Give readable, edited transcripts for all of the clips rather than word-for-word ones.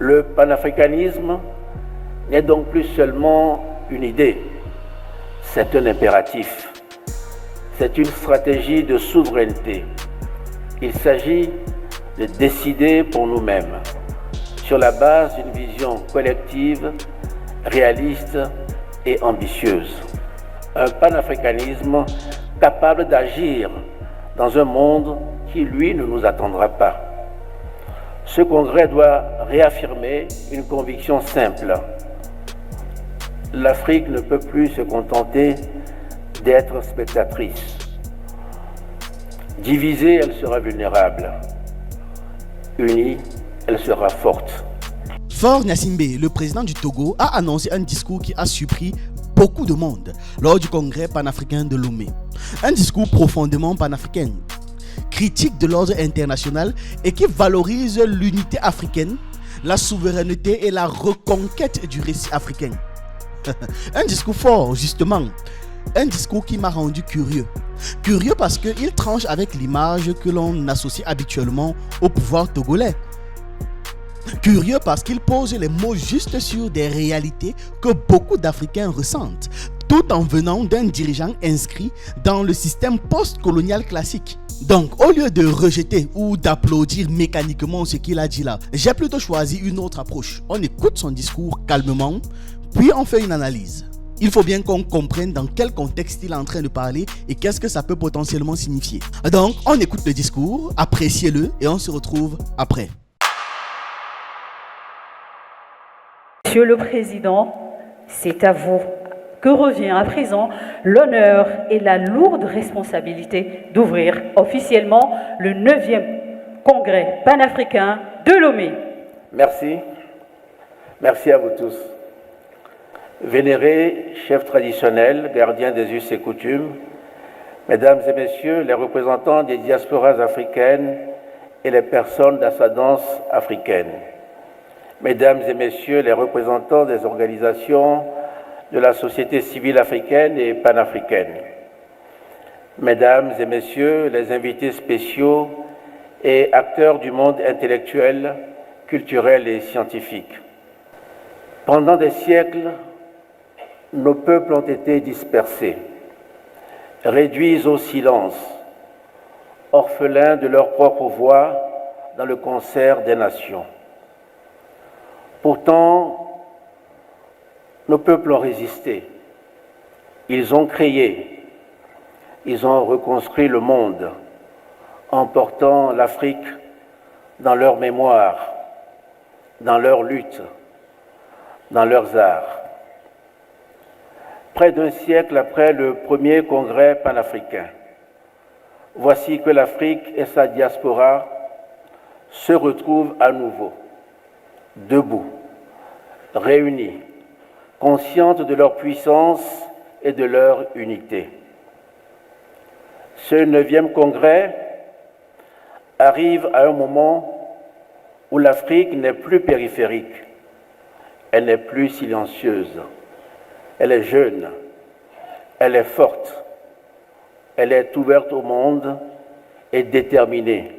Le panafricanisme n'est donc plus seulement une idée, c'est un impératif, c'est une stratégie de souveraineté. Il s'agit de décider pour nous-mêmes, sur la base d'une vision collective, réaliste et ambitieuse. Un panafricanisme capable d'agir dans un monde qui, lui, ne nous attendra pas. Ce congrès doit réaffirmer une conviction simple. L'Afrique ne peut plus se contenter d'être spectatrice. Divisée, elle sera vulnérable. Unie, elle sera forte. Faure Gnassingbé, le président du Togo, a annoncé un discours qui a surpris beaucoup de monde lors du congrès panafricain de Lomé. Un discours profondément panafricain, critique de l'ordre international et qui valorise l'unité africaine, la souveraineté et la reconquête du récit africain. Un discours fort, justement. Un discours qui m'a rendu curieux. Curieux parce qu'il tranche avec l'image que l'on associe habituellement au pouvoir togolais. Curieux parce qu'il pose les mots justes sur des réalités que beaucoup d'Africains ressentent, tout en venant d'un dirigeant inscrit dans le système post-colonial classique. Donc, au lieu de rejeter ou d'applaudir mécaniquement ce qu'il a dit là, j'ai plutôt choisi une autre approche. On écoute son discours calmement, puis on fait une analyse. Il faut bien qu'on comprenne dans quel contexte il est en train de parler et qu'est-ce que ça peut potentiellement signifier. Donc, on écoute le discours, appréciez-le et on se retrouve après. Monsieur le Président, c'est à vous que revient à présent l'honneur et la lourde responsabilité d'ouvrir officiellement le 9e congrès panafricain de Lomé. Merci. Merci à vous tous. Vénérés chefs traditionnels, gardiens des us et coutumes, mesdames et messieurs les représentants des diasporas africaines et les personnes d'ascendance africaine, mesdames et messieurs les représentants des organisations de la société civile africaine et panafricaine, mesdames et messieurs les invités spéciaux et acteurs du monde intellectuel, culturel et scientifique. Pendant des siècles, nos peuples ont été dispersés, réduits au silence, orphelins de leur propre voix dans le concert des nations. Pourtant, nos peuples ont résisté. Ils ont créé, ils ont reconstruit le monde en portant l'Afrique dans leur mémoire, dans leur lutte, dans leurs arts. Près d'un siècle après le premier congrès panafricain, voici que l'Afrique et sa diaspora se retrouvent à nouveau, debout, réunis, conscientes de leur puissance et de leur unité. Ce 9e congrès arrive à un moment où l'Afrique n'est plus périphérique, elle n'est plus silencieuse. Elle est jeune, elle est forte, elle est ouverte au monde et déterminée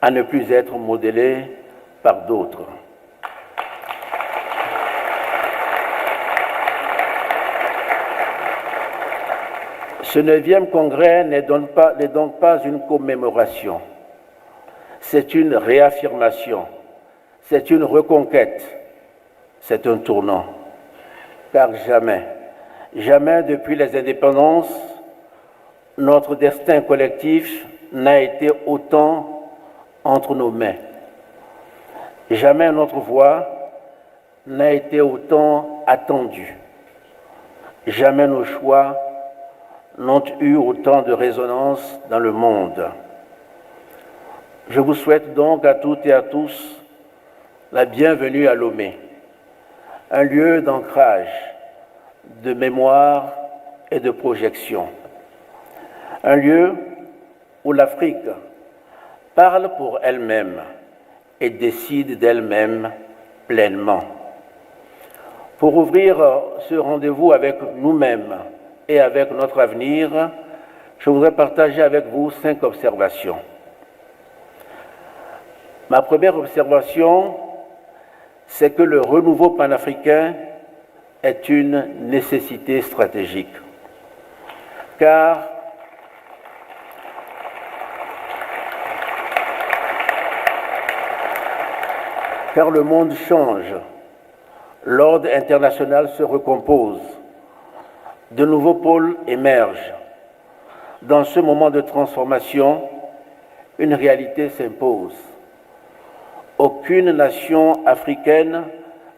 à ne plus être modélée par d'autres. Ce 9e congrès n'est donc pas une commémoration, c'est une réaffirmation, c'est une reconquête, c'est un tournant. Car jamais depuis les indépendances, notre destin collectif n'a été autant entre nos mains. Jamais notre voix n'a été autant attendue. Jamais nos choix n'ont eu autant de résonance dans le monde. Je vous souhaite donc à toutes et à tous la bienvenue à Lomé, un lieu d'ancrage, de mémoire et de projection. Un lieu où l'Afrique parle pour elle-même et décide d'elle-même pleinement. Pour ouvrir ce rendez-vous avec nous-mêmes et avec notre avenir, je voudrais partager avec vous 5 observations. Ma première observation, c'est que le renouveau panafricain est une nécessité stratégique. Car le monde change, l'ordre international se recompose, de nouveaux pôles émergent. Dans ce moment de transformation, une réalité s'impose. Aucune nation africaine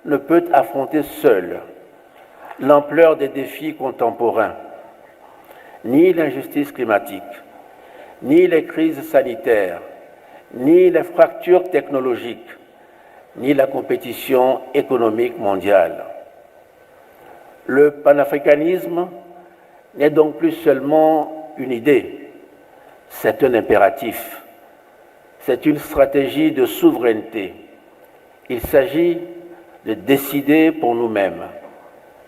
ne peut affronter seule l'ampleur des défis contemporains, ni l'injustice climatique, ni les crises sanitaires, ni les fractures technologiques, ni la compétition économique mondiale. Le panafricanisme n'est donc plus seulement une idée, c'est un impératif, c'est une stratégie de souveraineté. Il s'agit de décider pour nous-mêmes,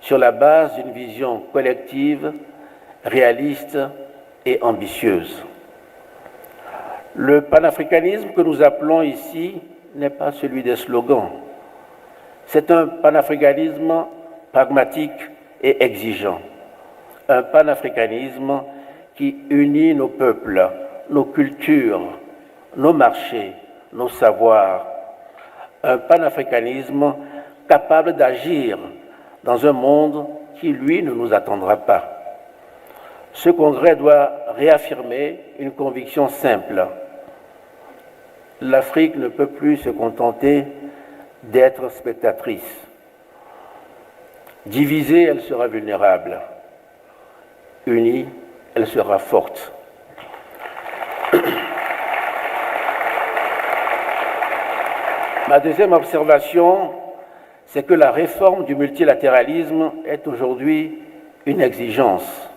sur la base d'une vision collective, réaliste et ambitieuse. Le panafricanisme que nous appelons ici n'est pas celui des slogans. C'est un panafricanisme pragmatique et exigeant. Un panafricanisme qui unit nos peuples, nos cultures, nos marchés, nos savoirs. Un panafricanisme capable d'agir dans un monde qui, lui, ne nous attendra pas. Ce congrès doit réaffirmer une conviction simple. L'Afrique ne peut plus se contenter d'être spectatrice. Divisée, elle sera vulnérable. Unie, elle sera forte. Ma deuxième observation, c'est que la réforme du multilatéralisme est aujourd'hui une exigence.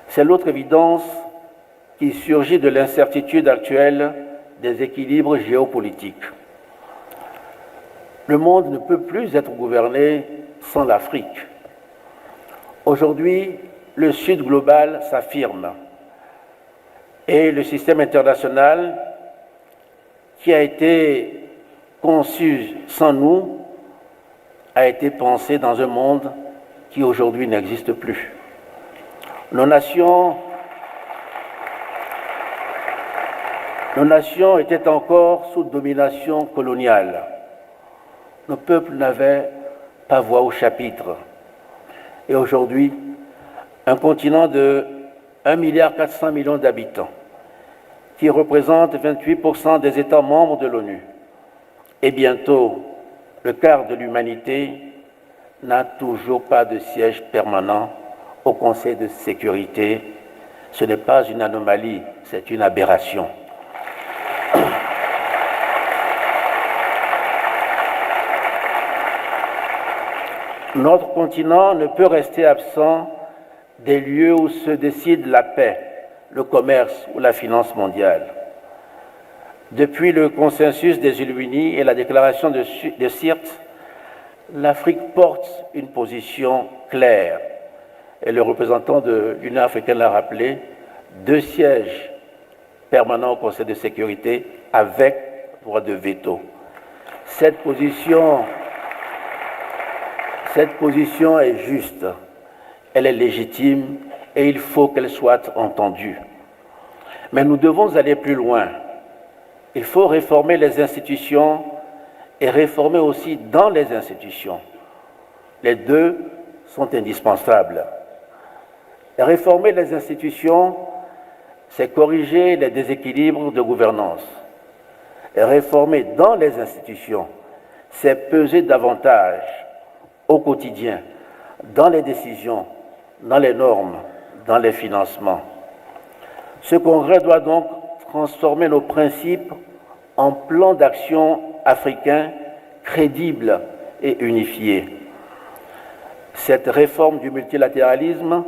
C'est l'autre évidence qui surgit de l'incertitude actuelle des équilibres géopolitiques. Le monde ne peut plus être gouverné sans l'Afrique. Aujourd'hui, le Sud global s'affirme et le système international qui a été conçu sans nous a été pensé dans un monde qui aujourd'hui n'existe plus. Nos nations étaient encore sous domination coloniale. Nos peuples n'avaient pas voix au chapitre. Et aujourd'hui, un continent de 1,4 milliard d'habitants, qui représente 28% des États membres de l'ONU, et bientôt le quart de l'humanité, n'a toujours pas de siège permanent au Conseil de sécurité. Ce n'est pas une anomalie, c'est une aberration. Notre continent ne peut rester absent des lieux où se décide la paix, le commerce ou la finance mondiale. Depuis le consensus des Illuminés et la déclaration de Sirte, l'Afrique porte une position claire. Et le représentant de l'Union africaine l'a rappelé, 2 sièges permanents au Conseil de sécurité avec droit de veto. Cette position est juste, elle est légitime et il faut qu'elle soit entendue. Mais nous devons aller plus loin. Il faut réformer les institutions et réformer aussi dans les institutions. Les deux sont indispensables. Réformer les institutions, c'est corriger les déséquilibres de gouvernance. Réformer dans les institutions, c'est peser davantage au quotidien, dans les décisions, dans les normes, dans les financements. Ce congrès doit donc transformer nos principes en plan d'action africain crédible et unifié. Cette réforme du multilatéralisme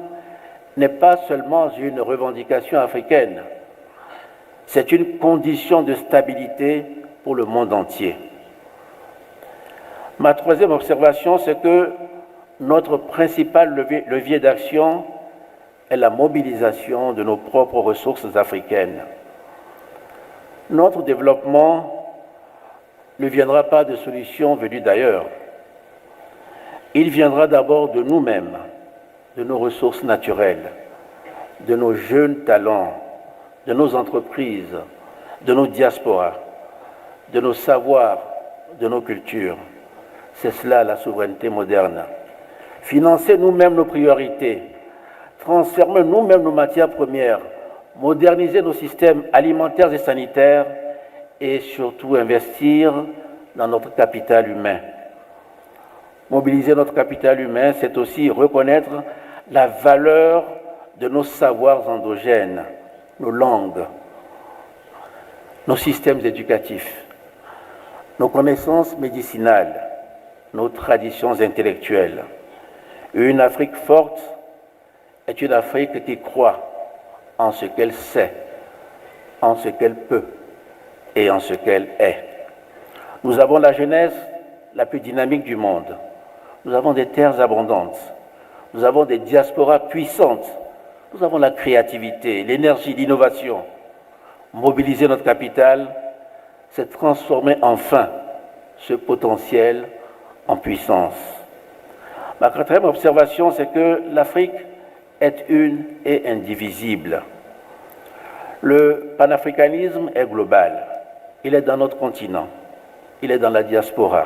n'est pas seulement une revendication africaine, c'est une condition de stabilité pour le monde entier. Ma troisième observation, c'est que notre principal levier d'action est la mobilisation de nos propres ressources africaines. Notre développement ne viendra pas de solutions venues d'ailleurs. Il viendra d'abord de nous-mêmes, de nos ressources naturelles, de nos jeunes talents, de nos entreprises, de nos diasporas, de nos savoirs, de nos cultures. C'est cela la souveraineté moderne. Financer nous-mêmes nos priorités, transformer nous-mêmes nos matières premières, moderniser nos systèmes alimentaires et sanitaires et surtout investir dans notre capital humain. Mobiliser notre capital humain, c'est aussi reconnaître la valeur de nos savoirs endogènes, nos langues, nos systèmes éducatifs, nos connaissances médicinales, nos traditions intellectuelles. Une Afrique forte est une Afrique qui croit en ce qu'elle sait, en ce qu'elle peut et en ce qu'elle est. Nous avons la jeunesse la plus dynamique du monde. Nous avons des terres abondantes. Nous avons des diasporas puissantes. Nous avons la créativité, l'énergie, l'innovation. Mobiliser notre capital, c'est transformer enfin ce potentiel en puissance. Ma quatrième observation, c'est que l'Afrique est une et indivisible. Le panafricanisme est global. Il est dans notre continent. Il est dans la diaspora.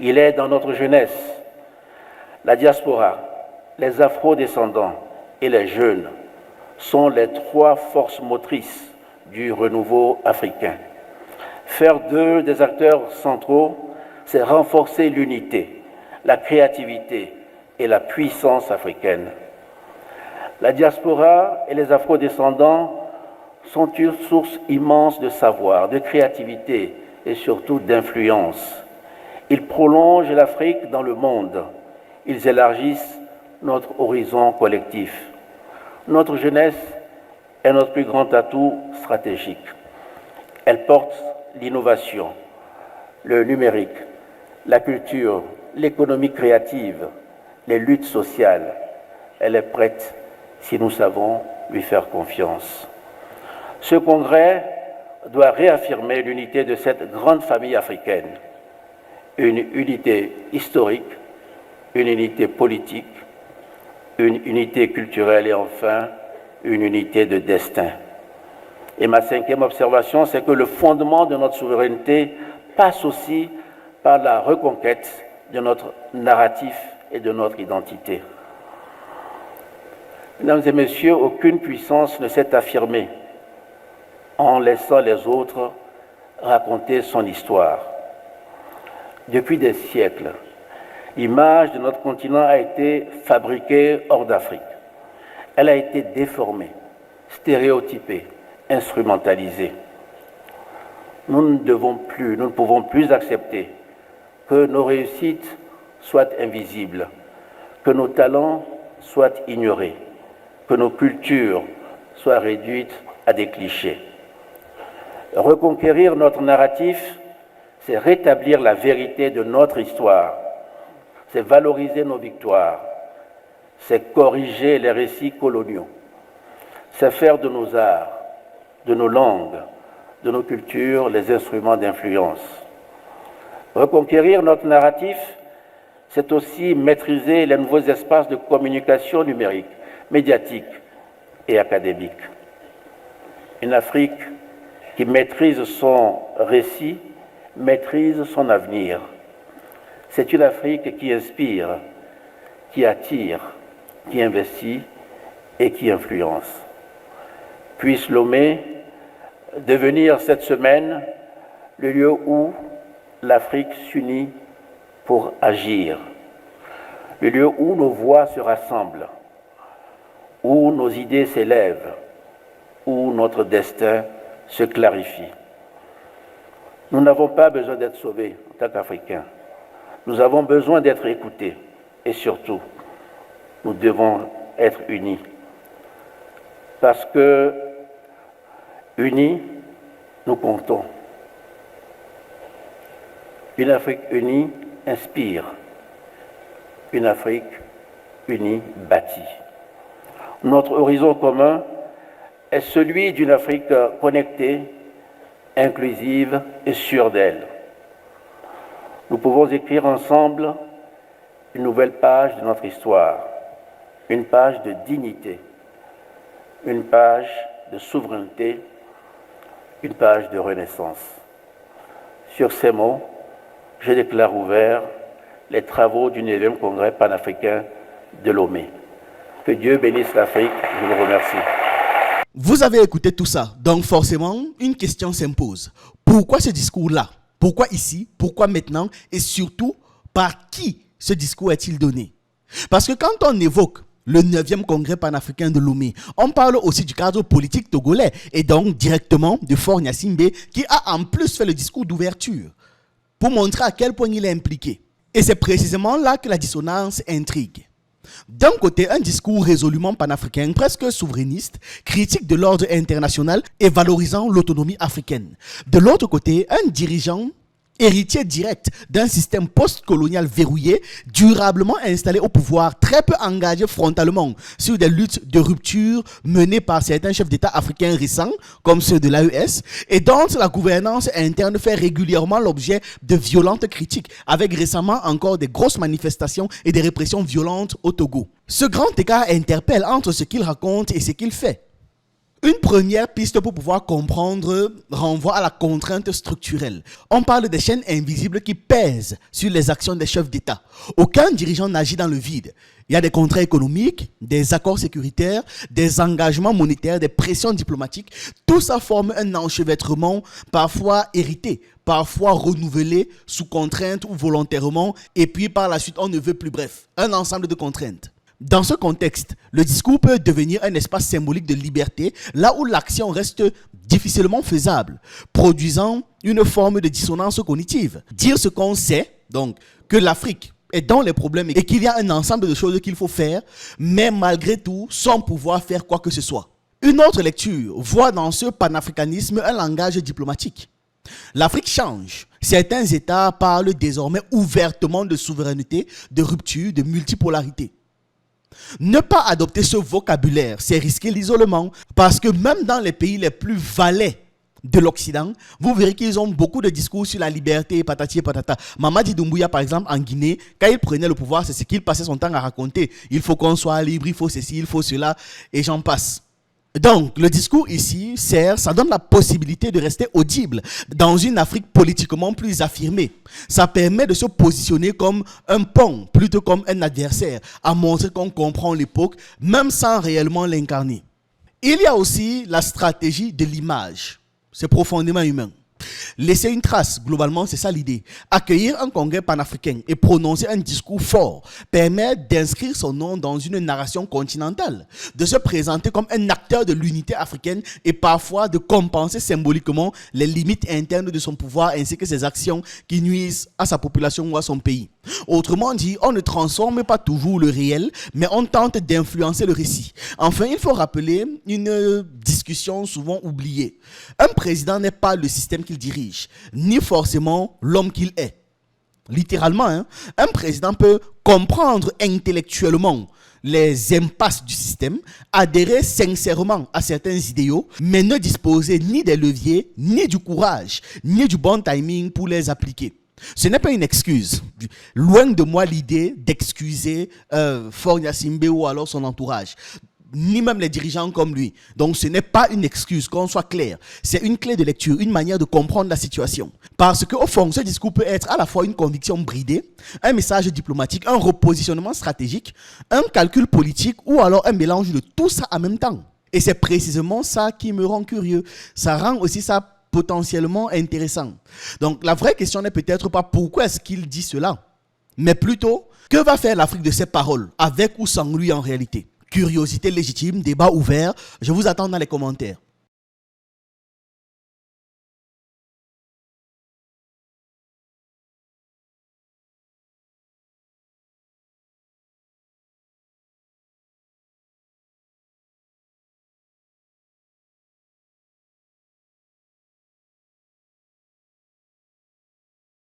Il est dans notre jeunesse. La diaspora, les afro-descendants et les jeunes sont les trois forces motrices du renouveau africain. Faire d'eux des acteurs centraux, c'est renforcer l'unité, la créativité et la puissance africaine. La diaspora et les afro-descendants sont une source immense de savoir, de créativité et surtout d'influence. Ils prolongent l'Afrique dans le monde. Ils élargissent notre horizon collectif. Notre jeunesse est notre plus grand atout stratégique. Elle porte l'innovation, le numérique, la culture, l'économie créative, les luttes sociales. Elle est prête si nous savons lui faire confiance. Ce congrès doit réaffirmer l'unité de cette grande famille africaine, une unité historique, une unité politique, une unité culturelle et enfin une unité de destin. Et ma cinquième observation, c'est que le fondement de notre souveraineté passe aussi par la reconquête de notre narratif et de notre identité. Mesdames et messieurs, aucune puissance ne s'est affirmée en laissant les autres raconter son histoire. Depuis des siècles, l'image de notre continent a été fabriquée hors d'Afrique. Elle a été déformée, stéréotypée, instrumentalisée. Nous ne pouvons plus accepter que nos réussites soient invisibles, que nos talents soient ignorés, que nos cultures soient réduites à des clichés. Reconquérir notre narratif, c'est rétablir la vérité de notre histoire, c'est valoriser nos victoires, c'est corriger les récits coloniaux, c'est faire de nos arts, de nos langues, de nos cultures les instruments d'influence. Reconquérir notre narratif, c'est aussi maîtriser les nouveaux espaces de communication numérique, médiatique et académique. Une Afrique qui maîtrise son récit, maîtrise son avenir. C'est une Afrique qui inspire, qui attire, qui investit et qui influence. Puisse Lomé devenir cette semaine le lieu où l'Afrique s'unit pour agir, le lieu où nos voix se rassemblent, où nos idées s'élèvent, où notre destin se clarifie. Nous n'avons pas besoin d'être sauvés en tant qu'Africains. Nous avons besoin d'être écoutés et surtout, nous devons être unis. Parce que, unis, nous comptons. Une Afrique unie inspire. Une Afrique unie bâtit. Notre horizon commun est celui d'une Afrique connectée, inclusive et sûre d'elle. nous pouvons écrire ensemble une nouvelle page de notre histoire, une page de dignité, une page de souveraineté, une page de renaissance. Sur ces mots, je déclare ouverts les travaux du 9e Congrès panafricain de Lomé. Que Dieu bénisse l'Afrique, je vous remercie. Vous avez écouté tout ça, donc forcément, une question s'impose. Pourquoi ce discours-là? Pourquoi ici? Pourquoi maintenant? Et surtout, par qui ce discours est-il donné? Parce que quand on évoque le 9e Congrès panafricain de Lomé, on parle aussi du cadre politique togolais et donc directement de Faure Gnassingbé qui a en plus fait le discours d'ouverture pour montrer à quel point il est impliqué. Et c'est précisément là que la dissonance intrigue. D'un côté, un discours résolument panafricain, presque souverainiste, critique de l'ordre international et valorisant l'autonomie africaine. De l'autre côté, un dirigeant héritier direct d'un système post-colonial verrouillé, durablement installé au pouvoir, très peu engagé frontalement sur des luttes de rupture menées par certains chefs d'État africains récents, comme ceux de l'AES, et dont la gouvernance interne fait régulièrement l'objet de violentes critiques, avec récemment encore des grosses manifestations et des répressions violentes au Togo. Ce grand écart interpelle entre ce qu'il raconte et ce qu'il fait. Une première piste pour pouvoir comprendre renvoie à la contrainte structurelle. On parle des chaînes invisibles qui pèsent sur les actions des chefs d'État. Aucun dirigeant n'agit dans le vide. Il y a des contrats économiques, des accords sécuritaires, des engagements monétaires, des pressions diplomatiques. Tout ça forme un enchevêtrement parfois hérité, parfois renouvelé sous contrainte ou volontairement. Et puis par la suite, on ne veut plus, bref, un ensemble de contraintes. Dans ce contexte, le discours peut devenir un espace symbolique de liberté, là où l'action reste difficilement faisable, produisant une forme de dissonance cognitive. Dire ce qu'on sait, donc que l'Afrique est dans les problèmes et qu'il y a un ensemble de choses qu'il faut faire, mais malgré tout, sans pouvoir faire quoi que ce soit. Une autre lecture voit dans ce panafricanisme un langage diplomatique. L'Afrique change. Certains États parlent désormais ouvertement de souveraineté, de rupture, de multipolarité. Ne pas adopter ce vocabulaire, c'est risquer l'isolement, parce que même dans les pays les plus valets de l'Occident, vous verrez qu'ils ont beaucoup de discours sur la liberté, patati et patata. Mamadi Doumbouya, par exemple, en Guinée, quand il prenait le pouvoir, c'est ce qu'il passait son temps à raconter. Il faut qu'on soit libre, il faut ceci, il faut cela, et j'en passe. Donc, le discours ici ça donne la possibilité de rester audible dans une Afrique politiquement plus affirmée. Ça permet de se positionner comme un pont plutôt comme un adversaire, à montrer qu'on comprend l'époque, même sans réellement l'incarner. Il y a aussi la stratégie de l'image. C'est profondément humain. Laisser une trace, globalement, c'est ça l'idée. Accueillir un congrès panafricain et prononcer un discours fort permet d'inscrire son nom dans une narration continentale, de se présenter comme un acteur de l'unité africaine et parfois de compenser symboliquement les limites internes de son pouvoir ainsi que ses actions qui nuisent à sa population ou à son pays. Autrement dit, on ne transforme pas toujours le réel, mais on tente d'influencer le récit. Enfin, il faut rappeler une discussion souvent oubliée. Un président n'est pas le système qu'il dirige, ni forcément l'homme qu'il est. Littéralement, un président peut comprendre intellectuellement les impasses du système, adhérer sincèrement à certains idéaux, mais ne disposer ni des leviers, ni du courage, ni du bon timing pour les appliquer. Ce n'est pas une excuse. Loin de moi l'idée d'excuser Faure Gnassingbé ou alors son entourage, ni même les dirigeants comme lui. Donc ce n'est pas une excuse, qu'on soit clair. C'est une clé de lecture, une manière de comprendre la situation. Parce qu'au fond, ce discours peut être à la fois une conviction bridée, un message diplomatique, un repositionnement stratégique, un calcul politique ou alors un mélange de tout ça en même temps. Et c'est précisément ça qui me rend curieux. Ça rend aussi ça potentiellement intéressant. Donc la vraie question n'est peut-être pas pourquoi est-ce qu'il dit cela, mais plutôt que va faire l'Afrique de ces paroles, avec ou sans lui en réalité. Curiosité légitime, débat ouvert, je vous attends dans les commentaires.